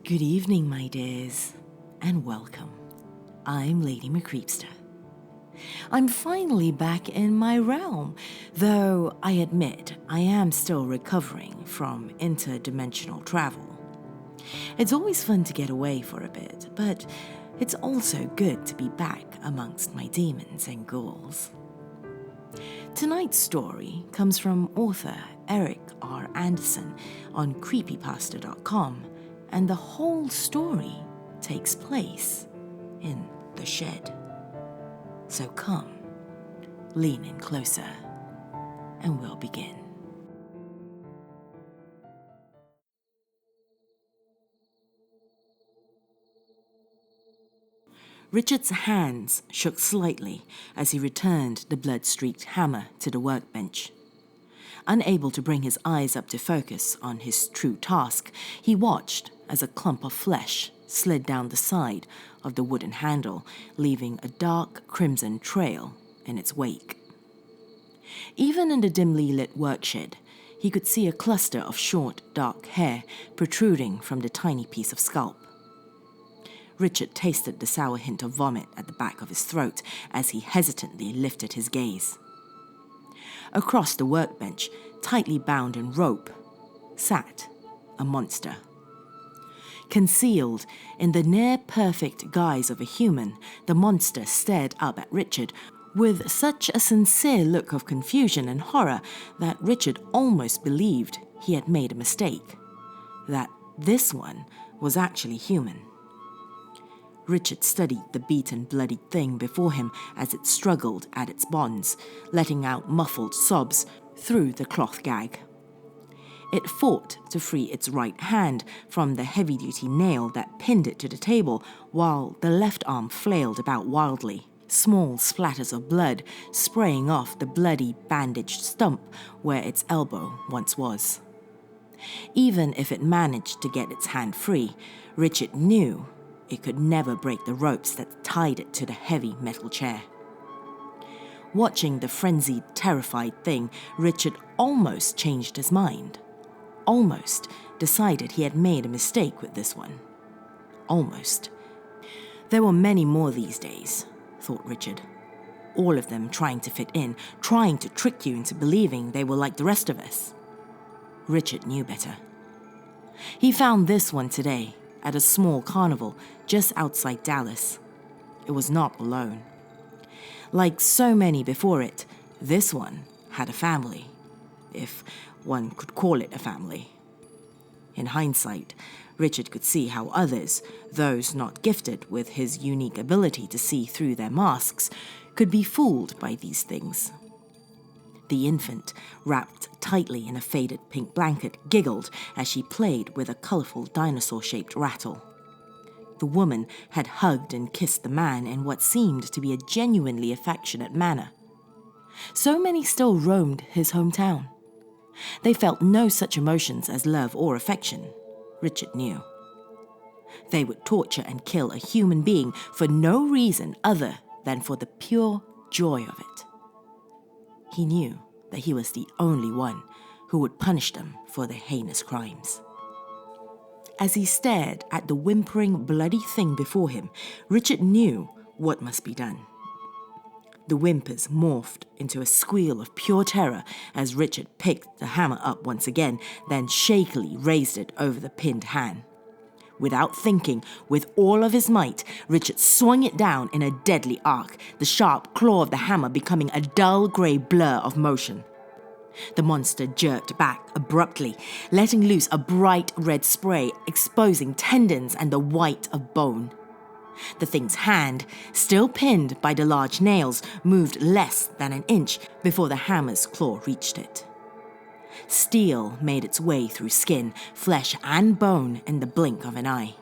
Good evening, my dears, and welcome. I'm Lady Creepypasta. I'm finally back in my realm, though I admit I am still recovering from interdimensional travel. It's always fun to get away for a bit, but it's also good to be back amongst my demons and ghouls. Tonight's story comes from author Erik Andresen on Creepypasta.com, and the whole story takes place in the shed. So come, lean in closer, and we'll begin. Richard's hands shook slightly as he returned the blood-streaked hammer to the workbench. Unable to bring his eyes up to focus on his true task, he watched as a clump of flesh slid down the side of the wooden handle, leaving a dark crimson trail in its wake. Even in the dimly lit workshed, he could see a cluster of short, dark hair protruding from the tiny piece of scalp. Richard tasted the sour hint of vomit at the back of his throat as he hesitantly lifted his gaze. Across the workbench, tightly bound in rope, sat a monster. Concealed in the near-perfect guise of a human, the monster stared up at Richard with such a sincere look of confusion and horror that Richard almost believed he had made a mistake, that this one was actually human. Richard studied the beaten, bloodied thing before him as it struggled at its bonds, letting out muffled sobs through the cloth gag. It fought to free its right hand from the heavy-duty nail that pinned it to the table, while the left arm flailed about wildly, small splatters of blood spraying off the bloody, bandaged stump where its elbow once was. Even if it managed to get its hand free, Richard knew it could never break the ropes that tied it to the heavy metal chair. Watching the frenzied, terrified thing, Richard almost changed his mind. Almost decided he had made a mistake with this one. Almost. There were many more these days, thought Richard. All of them trying to fit in, trying to trick you into believing they were like the rest of us. Richard knew better. He found this one today at a small carnival just outside Dallas. It was not alone. Like so many before it, this one had a family, if one could call it a family. In hindsight, Richard could see how others, those not gifted with his unique ability to see through their masks, could be fooled by these things. The infant, wrapped tightly in a faded pink blanket, giggled as she played with a colorful dinosaur-shaped rattle. The woman had hugged and kissed the man in what seemed to be a genuinely affectionate manner. So many still roamed his hometown. They felt no such emotions as love or affection, Richard knew. They would torture and kill a human being for no reason other than for the pure joy of it. He knew that he was the only one who would punish them for their heinous crimes. As he stared at the whimpering, bloody thing before him, Richard knew what must be done. The whimpers morphed into a squeal of pure terror as Richard picked the hammer up once again, then shakily raised it over the pinned hand. Without thinking, with all of his might, Richard swung it down in a deadly arc, the sharp claw of the hammer becoming a dull grey blur of motion. The monster jerked back abruptly, letting loose a bright red spray, exposing tendons and the white of bone. The thing's hand, still pinned by the large nails, moved less than an inch before the hammer's claw reached it. Steel made its way through skin, flesh, and bone in the blink of an eye.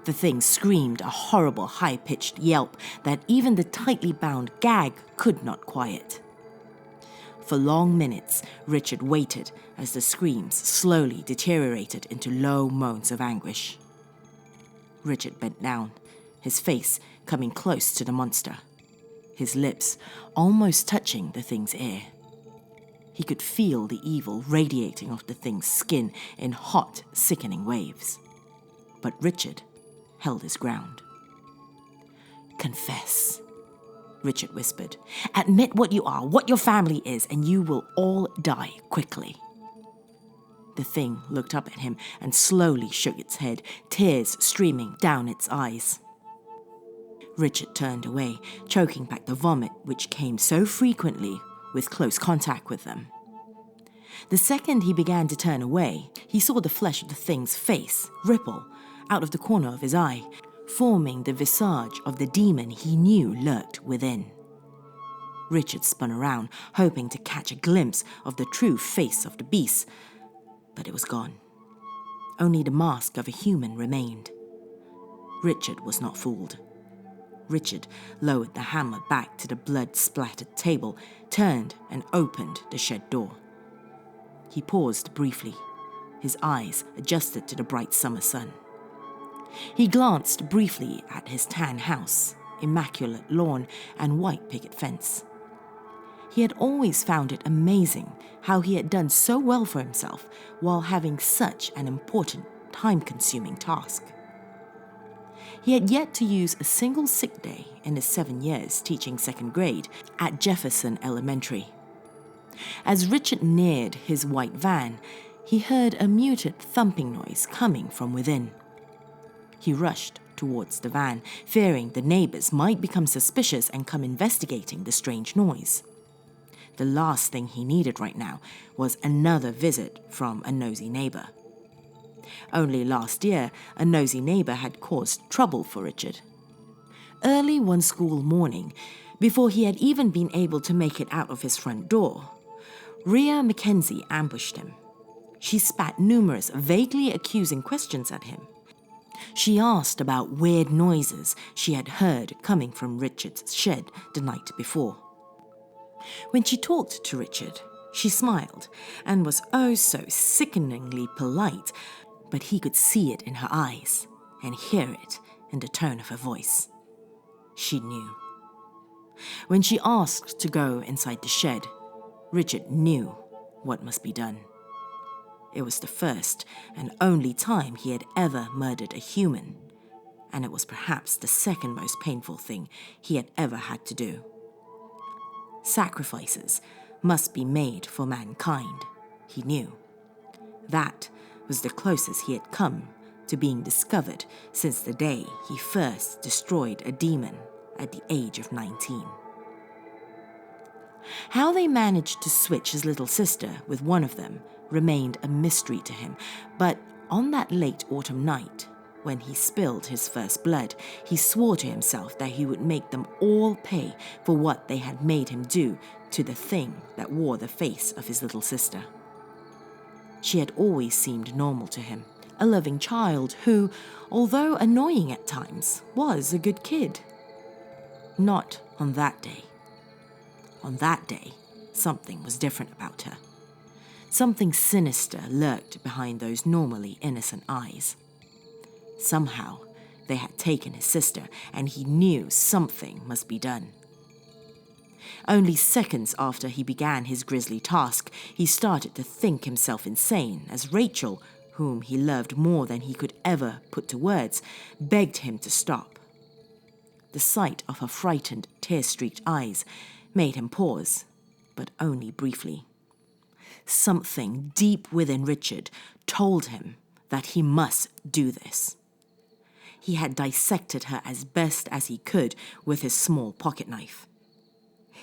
The thing screamed a horrible high-pitched yelp that even the tightly bound gag could not quiet. For long minutes, Richard waited as the screams slowly deteriorated into low moans of anguish. Richard bent down, his face coming close to the monster, his lips almost touching the thing's ear. He could feel the evil radiating off the thing's skin in hot, sickening waves. but Richard held his ground. "Confess," Richard whispered. "Admit what you are, what your family is, and you will all die quickly." The thing looked up at him and slowly shook its head, tears streaming down its eyes. Richard turned away, choking back the vomit which came so frequently with close contact with them. The second he began to turn away, he saw the flesh of the thing's face ripple out of the corner of his eye, forming the visage of the demon he knew lurked within. Richard spun around, hoping to catch a glimpse of the true face of the beast, but it was gone. Only the mask of a human remained. Richard was not fooled. Richard lowered the hammer back to the blood-splattered table, turned and opened the shed door. He paused briefly, his eyes adjusted to the bright summer sun. He glanced briefly at his tan house, immaculate lawn, and white picket fence. He had always found it amazing how he had done so well for himself while having such an important, time-consuming task. He had yet to use a single sick day in his 7 years teaching second grade at Jefferson Elementary. As Richard neared his white van, he heard a muted thumping noise coming from within. He rushed towards the van, fearing the neighbors might become suspicious and come investigating the strange noise. The last thing he needed right now was another visit from a nosy neighbor. Only last year, a nosy neighbor had caused trouble for Richard. Early one school morning, before he had even been able to make it out of his front door, Rhea Mackenzie ambushed him. She spat numerous vaguely accusing questions at him. She asked about weird noises she had heard coming from Richard's shed the night before. When she talked to Richard, she smiled and was oh so sickeningly polite, but he could see it in her eyes and hear it in the tone of her voice. She knew. When she asked to go inside the shed, Richard knew what must be done. It was the first and only time he had ever murdered a human, and it was perhaps the second most painful thing he had ever had to do. Sacrifices must be made for mankind, he knew. That was the closest he had come to being discovered since the day he first destroyed a demon at the age of 19. How they managed to switch his little sister with one of them remained a mystery to him, but on that late autumn night, when he spilled his first blood, he swore to himself that he would make them all pay for what they had made him do to the thing that wore the face of his little sister. She had always seemed normal to him, a loving child who, although annoying at times, was a good kid. Not on that day. On that day, something was different about her. Something sinister lurked behind those normally innocent eyes. Somehow, they had taken his sister, and he knew something must be done. Only seconds after he began his grisly task, he started to think himself insane as Rachel, whom he loved more than he could ever put to words, begged him to stop. The sight of her frightened, tear-streaked eyes made him pause, but only briefly. Something deep within Richard told him that he must do this. He had dissected her as best as he could with his small pocket knife.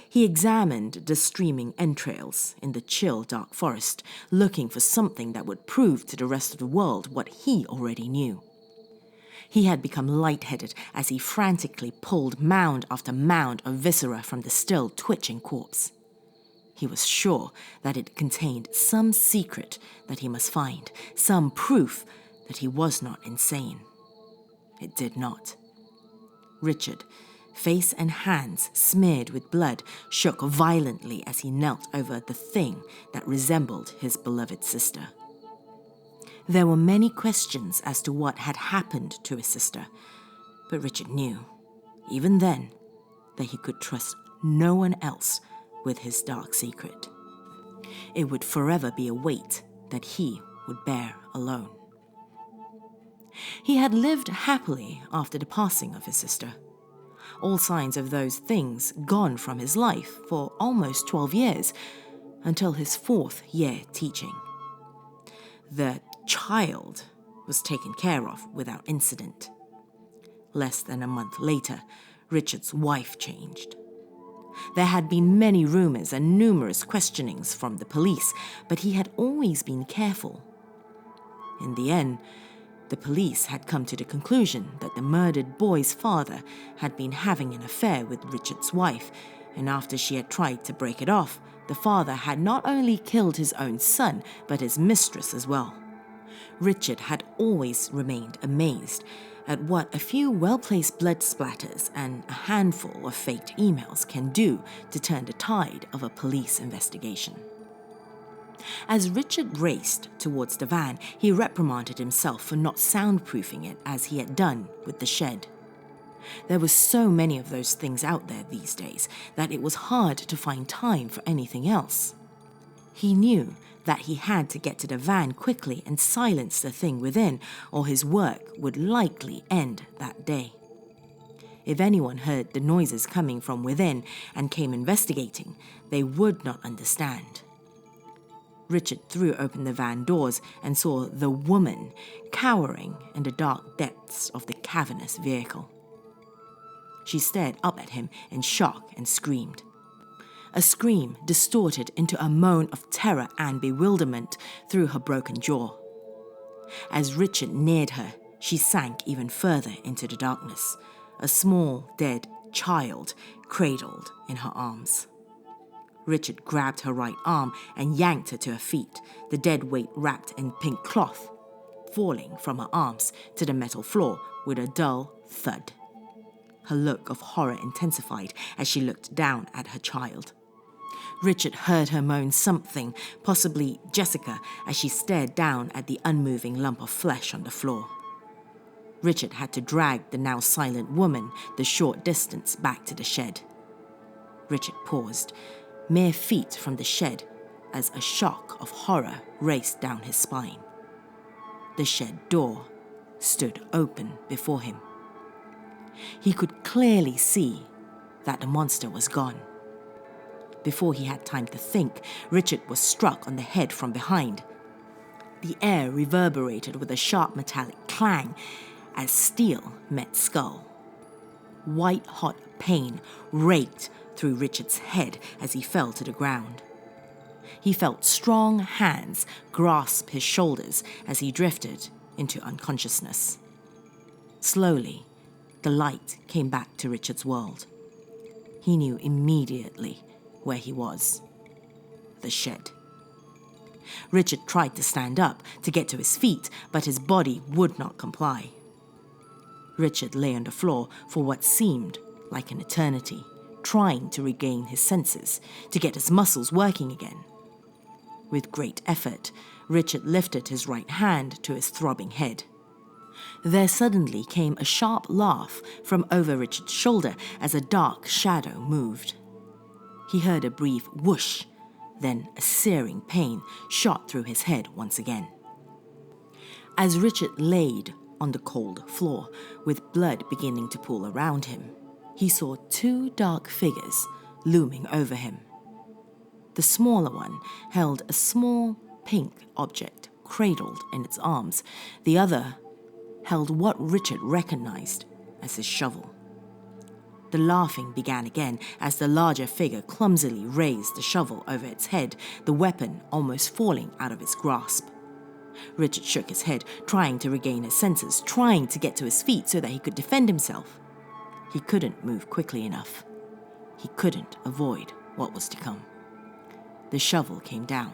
He examined the streaming entrails in the chill, dark forest, looking for something that would prove to the rest of the world what he already knew. He had become lightheaded as he frantically pulled mound after mound of viscera from the still twitching corpse. He was sure that it contained some secret that he must find, some proof that he was not insane. It did not. Richard, face and hands smeared with blood, shook violently as he knelt over the thing that resembled his beloved sister. There were many questions as to what had happened to his sister, but Richard knew, even then, that he could trust no one else with his dark secret. It would forever be a weight that he would bear alone. He had lived happily after the passing of his sister. All signs of those things gone from his life for almost 12 years, until his 4th year teaching. The child was taken care of without incident. Less than a month later, Richard's wife changed. There had been many rumors and numerous questionings from the police, but he had always been careful. In the end, the police had come to the conclusion that the murdered boy's father had been having an affair with Richard's wife, and after she had tried to break it off, the father had not only killed his own son, but his mistress as well. Richard had always remained amazed at what a few well-placed blood splatters and a handful of faked emails can do to turn the tide of a police investigation. As Richard raced towards the van, he reprimanded himself for not soundproofing it as he had done with the shed. There were so many of those things out there these days that it was hard to find time for anything else. He knew that he had to get to the van quickly and silence the thing within, or his work would likely end that day. If anyone heard the noises coming from within and came investigating, they would not understand. Richard threw open the van doors and saw the woman cowering in the dark depths of the cavernous vehicle. She stared up at him in shock and screamed. A scream distorted into a moan of terror and bewilderment through her broken jaw. As Richard neared her, she sank even further into the darkness, a small, dead child cradled in her arms. Richard grabbed her right arm and yanked her to her feet, the dead weight wrapped in pink cloth, falling from her arms to the metal floor with a dull thud. Her look of horror intensified as she looked down at her child. Richard heard her moan something, possibly Jessica, as she stared down at the unmoving lump of flesh on the floor. Richard had to drag the now silent woman the short distance back to the shed. Richard paused, mere feet from the shed, as a shock of horror raced down his spine. The shed door stood open before him. He could clearly see that the monster was gone. Before he had time to think, Richard was struck on the head from behind. The air reverberated with a sharp metallic clang as steel met skull. White-hot pain raked through Richard's head as he fell to the ground. He felt strong hands grasp his shoulders as he drifted into unconsciousness. Slowly, the light came back to Richard's world. He knew immediately where he was. The shed. Richard tried to stand up to get to his feet, but his body would not comply. Richard lay on the floor for what seemed like an eternity, trying to regain his senses, to get his muscles working again. With great effort, Richard lifted his right hand to his throbbing head. There suddenly came a sharp laugh from over Richard's shoulder as a dark shadow moved. He heard a brief whoosh, then a searing pain shot through his head once again. As Richard laid on the cold floor, with blood beginning to pool around him, he saw two dark figures looming over him. The smaller one held a small pink object cradled in its arms. The other held what Richard recognized as his shovel. The laughing began again as the larger figure clumsily raised the shovel over its head, the weapon almost falling out of its grasp. Richard shook his head, trying to regain his senses, trying to get to his feet so that he could defend himself. He couldn't move quickly enough. He couldn't avoid what was to come. The shovel came down,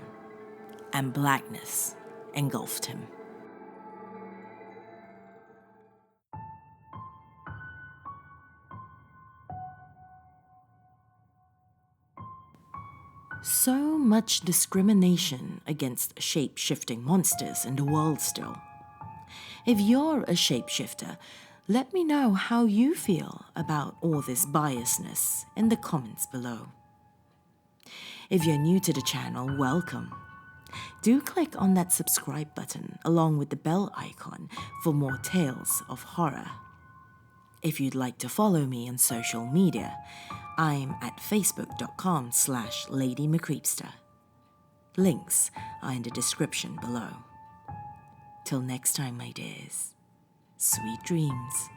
and blackness engulfed him. So much discrimination against shape-shifting monsters in the world still. If you're a shapeshifter, let me know how you feel about all this biasness in the comments below. If you're new to the channel, welcome. Do click on that subscribe button along with the bell icon for more tales of horror. If you'd like to follow me on social media, I'm at facebook.com/LadyMcCreepster. Links are in the description below. Till next time, my dears, sweet dreams.